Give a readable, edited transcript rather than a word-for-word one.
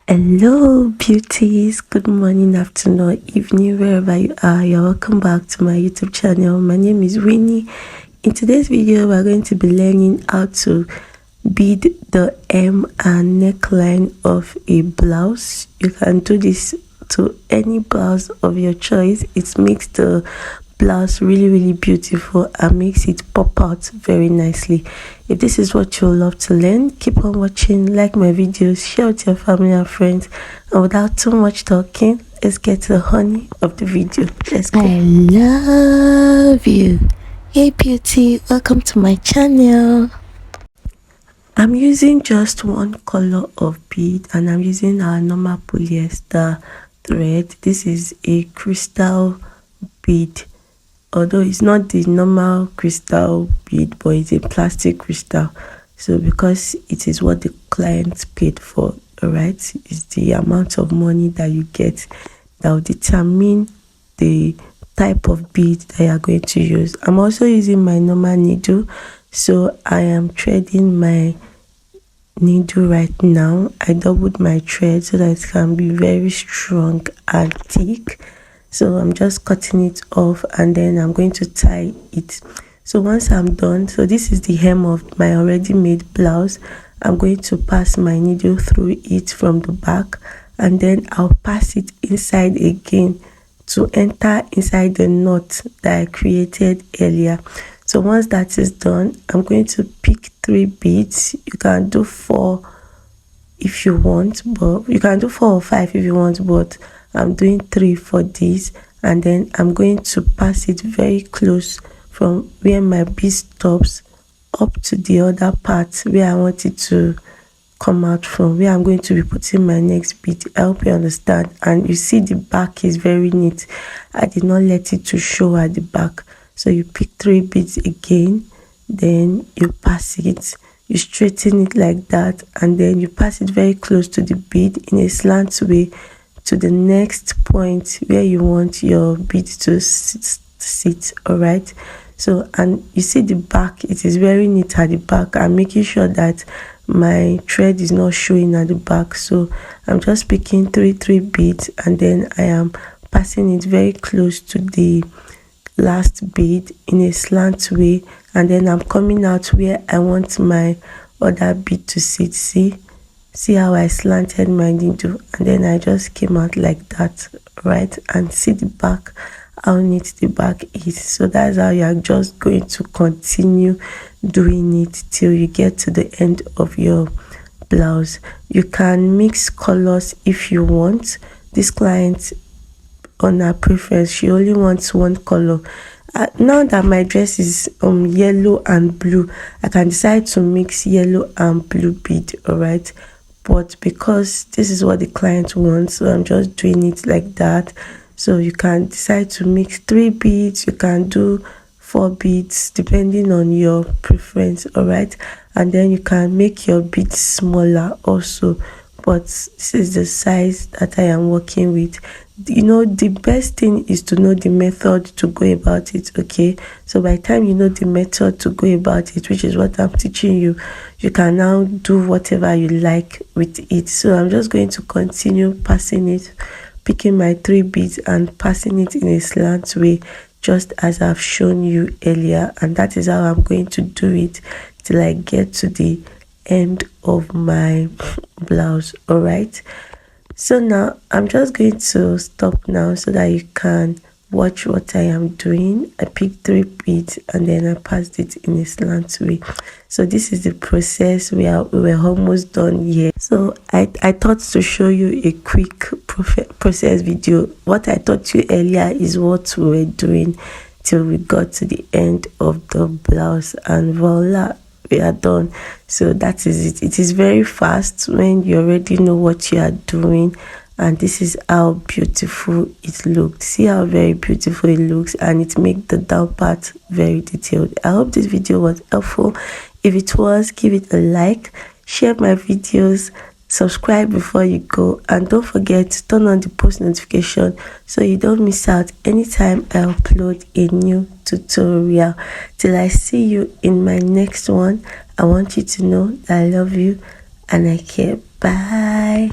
Hello beauties, good morning, afternoon or evening, wherever you are. You're welcome back to my YouTube channel. My name is Winnie. In today's video we're going to be learning how to bead the hem and neckline of a blouse. You can do this to any blouse of your choice. It makes the blouse really beautiful and makes it pop out very nicely. If this is what you love to learn, keep on watching, like my videos, share with your family and friends, and without too much talking, let's get to the honey of the video. Let's go. I love you. Hey beauty, welcome to my channel. I'm using just one color of bead and I'm using our normal polyester thread. This is a crystal bead, although it's not the normal crystal bead, but it's a plastic crystal. So because it is what the client paid for, all right, it's the amount of money that you get that will determine the type of bead that you are going to use. I'm also using my normal needle, so I am threading my needle right now. I doubled my thread so that it can be very strong and thick. So I'm just cutting it off and then I'm going to tie it. So once I'm done, so this is the hem of my already made blouse. I'm going to pass my needle through it from the back and then I'll pass it inside again to enter inside the knot that I created earlier. So once that is done, I'm going to pick 3 beads. You can do 4 if you want, but you can do 4 or 5 if you want, but I'm doing 3 for this. And then I'm going to pass it very close from where my bead stops up to the other part where I want it to come out from, where I'm going to be putting my next bead. I hope you understand. And you see the back is very neat. I did not let it to show at the back. So you pick 3 beads again, then you pass it, you straighten it like that, and then you pass it very close to the bead in a slant way to the next point where you want your bead to sit. All right, so and you see the back, it is very neat at the back. I'm making sure that my thread is not showing at the back, so I'm just picking 3 beads and then I am passing it very close to the last bead in a slant way, and then I'm coming out where I want my other bead to sit. See how I slanted my needle and then I just came out like that, right? And see the back, how neat the back is. So that's how you're just going to continue doing it till you get to the end of your blouse. You can mix colors if you want. This client, on her preference, she only wants one color. Now that my dress is yellow and blue, I can decide to mix yellow and blue bead, all right? But because this is what the client wants, so I'm just doing it like that. So you can decide to mix 3 beads, you can do 4 beads depending on your preference, all right? And then you can make your beads smaller also, but this is the size that I am working with. You know, the best thing is to know the method to go about it, okay? So by the time you know the method to go about it, which is what I'm teaching you, you can now do whatever you like with it. So I'm just going to continue passing it, picking my 3 beads and passing it in a slant way, just as I've shown you earlier. And that is how I'm going to do it till I get to the end of my blouse, all right? So now I'm just going to stop now so that you can watch what I am doing. I picked 3 beads and then I passed it in a slant way. So this is the process. We were almost done here. So I thought to show you a quick process video. What I taught you earlier is what we were doing till we got to the end of the blouse, and voila, we are done. So that is it. It is very fast when you already know what you are doing, and this is how beautiful it looked. See how very beautiful it looks, and it makes the down part very detailed. I hope this video was helpful. If it was, give it a like, share my videos, subscribe before you go, and don't forget to turn on the post notification so you don't miss out anytime I upload a new tutorial. Till I see you in my next one, I want you to know that I love you and I care. Bye.